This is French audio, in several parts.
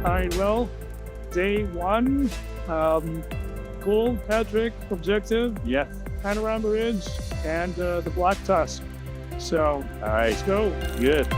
All right, well, day one. Cool, Patrick, objective. Yes. Panorama Ridge and the Black Tusk. So, All right. let's go. Good.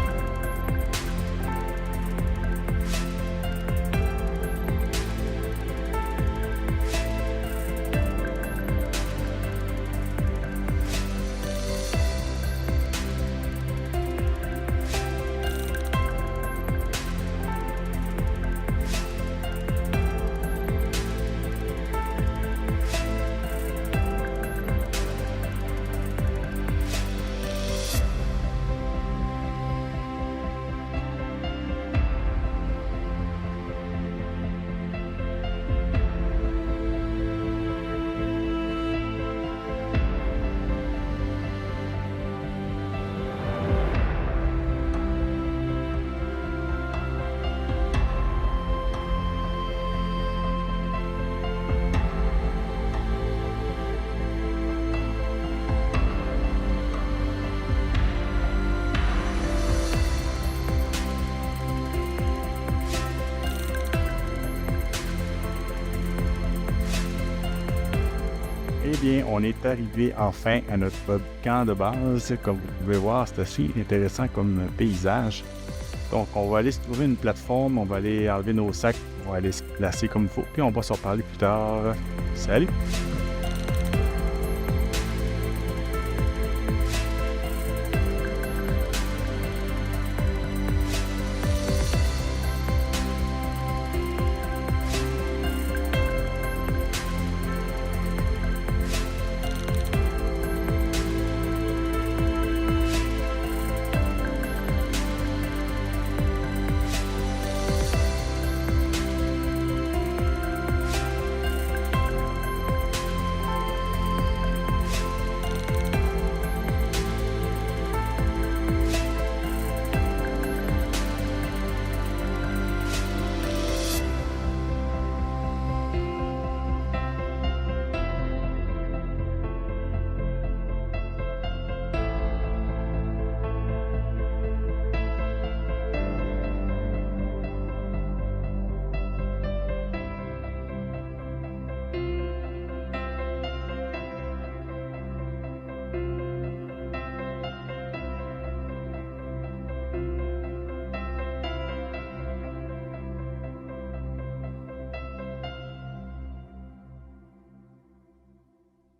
Eh bien, on est arrivé enfin à notre camp de base. Comme vous pouvez voir, c'est assez intéressant comme paysage. Donc, on va aller se trouver une plateforme, on va aller enlever nos sacs, on va aller se placer comme il faut, puis on va se reparler plus tard. Salut!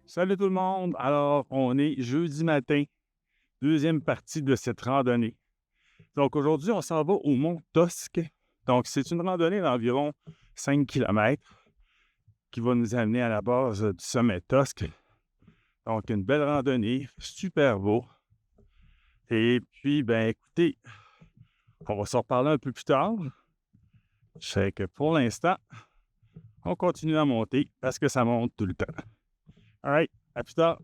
Salut tout le monde! Alors, on est jeudi matin, deuxième partie de cette randonnée. Donc aujourd'hui, on s'en va au mont Tusk. Donc, c'est une randonnée d'environ 5 km qui va nous amener à la base du sommet Tusk. Donc, une belle randonnée, super beau. Et puis, ben écoutez, on va s'en reparler un peu plus tard. Je sais que pour l'instant, on continue à monter parce que ça monte tout le temps. All right, à plus tard.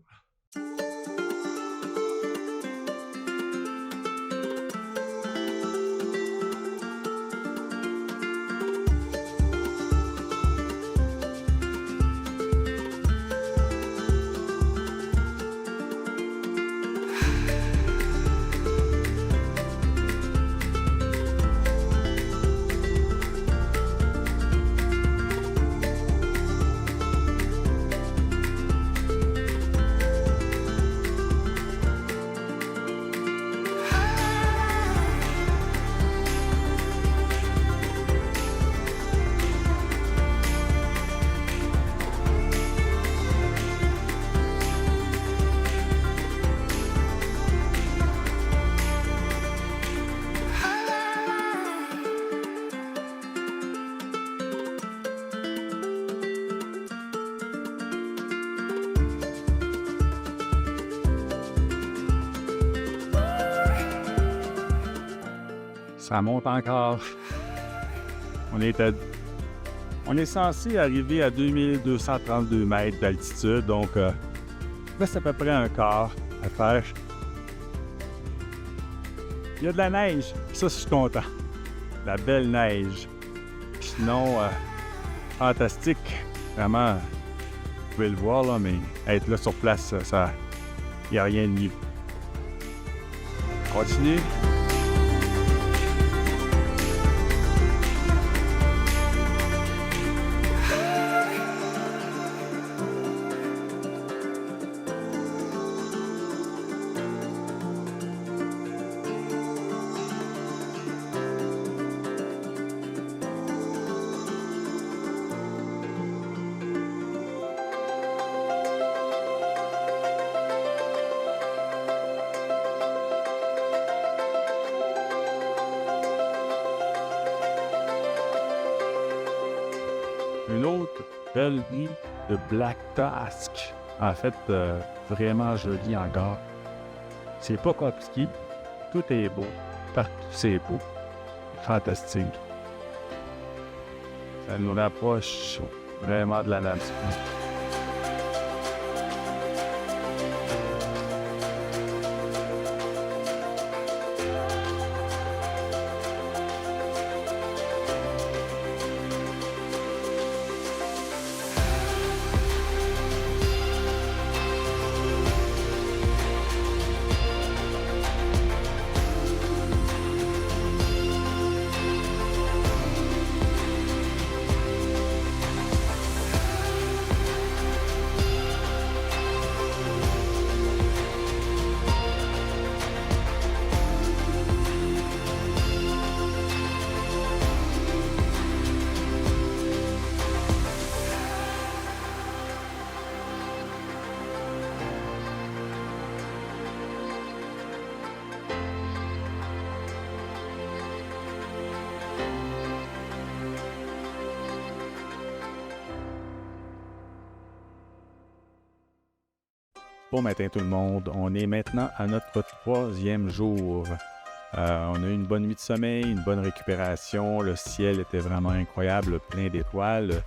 Ça monte encore. On est censé arriver à 2232 mètres d'altitude, donc là, c'est à peu près un quart à faire. Il y a de la neige, ça, je suis content. La belle neige. Sinon, fantastique. Vraiment, vous pouvez le voir, là, mais être là sur place, ça, il n'y a rien de mieux. Continue. une autre belle nuit de Black Tusk. En fait, vraiment joli encore. C'est pas compliqué. Tout est beau. Partout, c'est beau. Fantastique. Ça nous rapproche vraiment de la nature. Bon matin tout le monde, on est maintenant à notre 3e jour. On a eu une bonne nuit de sommeil, une bonne récupération, le ciel était vraiment incroyable, plein d'étoiles.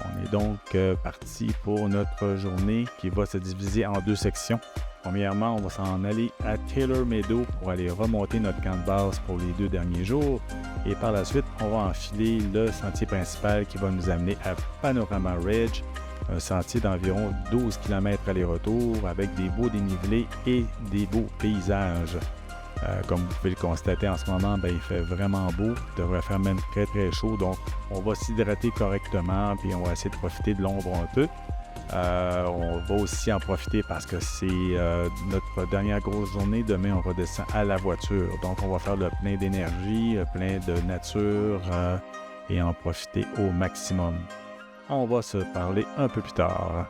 On est donc parti pour notre journée qui va se diviser en 2 sections. Premièrement, on va s'en aller à Taylor Meadow pour aller remonter notre camp de base pour les 2 derniers jours. Et par la suite, on va enfiler le sentier principal qui va nous amener à Panorama Ridge, un sentier d'environ 12 km aller-retour avec des beaux dénivelés et des beaux paysages. Comme vous pouvez le constater en ce moment, il fait vraiment beau. Il devrait faire même très très chaud, donc on va s'hydrater correctement puis on va essayer de profiter de l'ombre un peu. On va aussi en profiter parce que c'est notre dernière grosse journée. Demain, on redescend à la voiture. Donc, on va faire le plein d'énergie, plein de nature et en profiter au maximum. On va se parler un peu plus tard.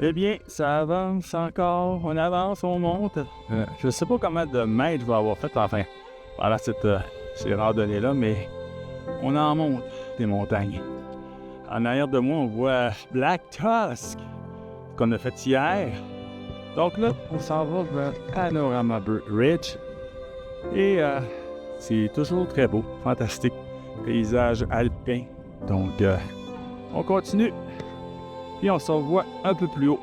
Eh bien, ça avance encore, on avance, on monte. Je ne sais pas combien de mètres je vais avoir fait enfin pendant ces randonnées-là, mais on en monte des montagnes. En arrière de moi, on voit Black Tusk qu'on a fait hier. Donc là, on s'en va vers Panorama Ridge. Et c'est toujours très beau, fantastique. Paysage alpin. Donc, on continue. Puis on se revoit un peu plus haut.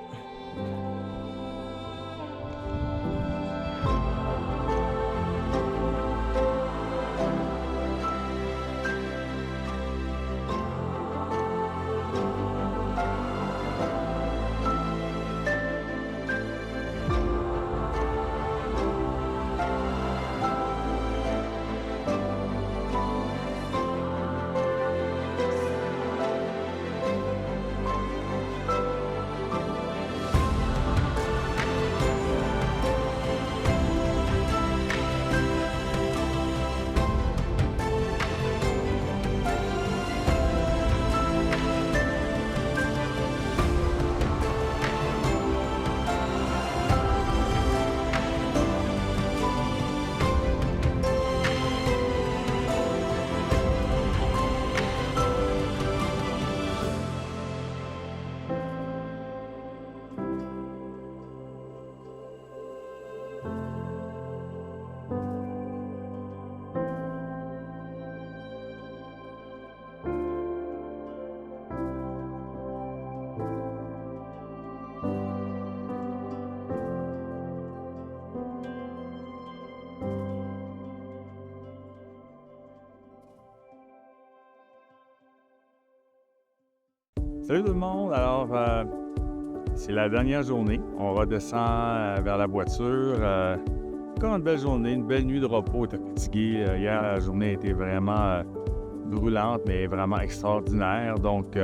Salut tout le monde, alors c'est la dernière journée. On redescend vers la voiture. encore une belle journée, une belle nuit de repos. T'es fatigué. Hier, la journée a été vraiment brûlante, mais vraiment extraordinaire. Donc,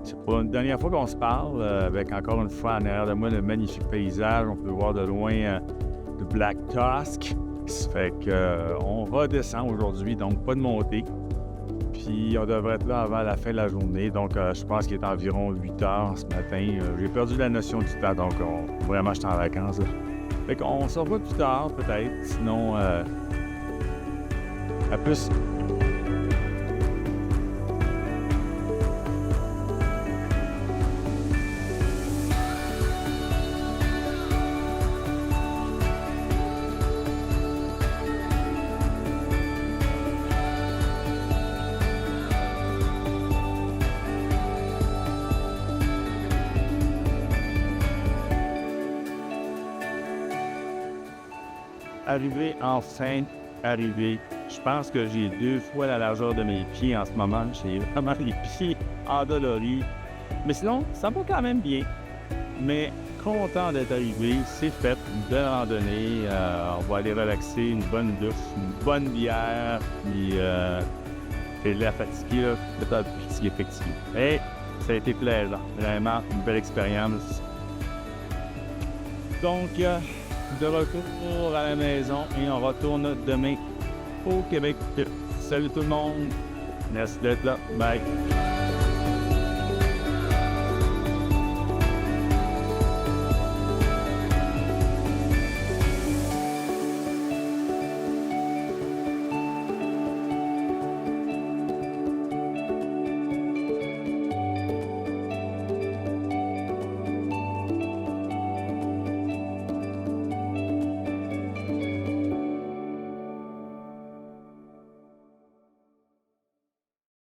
c'est pas une dernière fois qu'on se parle, avec encore une fois en arrière de moi le magnifique paysage. On peut voir de loin le Black Tusk. Ça fait qu'on redescend aujourd'hui, donc pas de montée. Puis on devrait être là avant la fin de la journée. Donc je pense qu'il est environ 8 heures ce matin. J'ai perdu la notion du temps, donc vraiment je suis en vacances. Là. Fait qu'on se revoit plus tard peut-être. Sinon, à plus. Arrivé. Je pense que j'ai 2 fois la largeur de mes pieds en ce moment. J'ai vraiment les pieds endoloris. Mais sinon, ça va quand même bien. Mais content d'être arrivé. C'est fait. Une belle randonnée. On va aller relaxer. Une bonne douche, une bonne bière. Puis, j'ai l'air fatigué, là. Peut-être fatigué, effectivement. Mais ça a été plaisant. Vraiment, une belle expérience. Donc, de retour à la maison et on retourne demain au Québec. Salut tout le monde. Merci d'être là. Bye.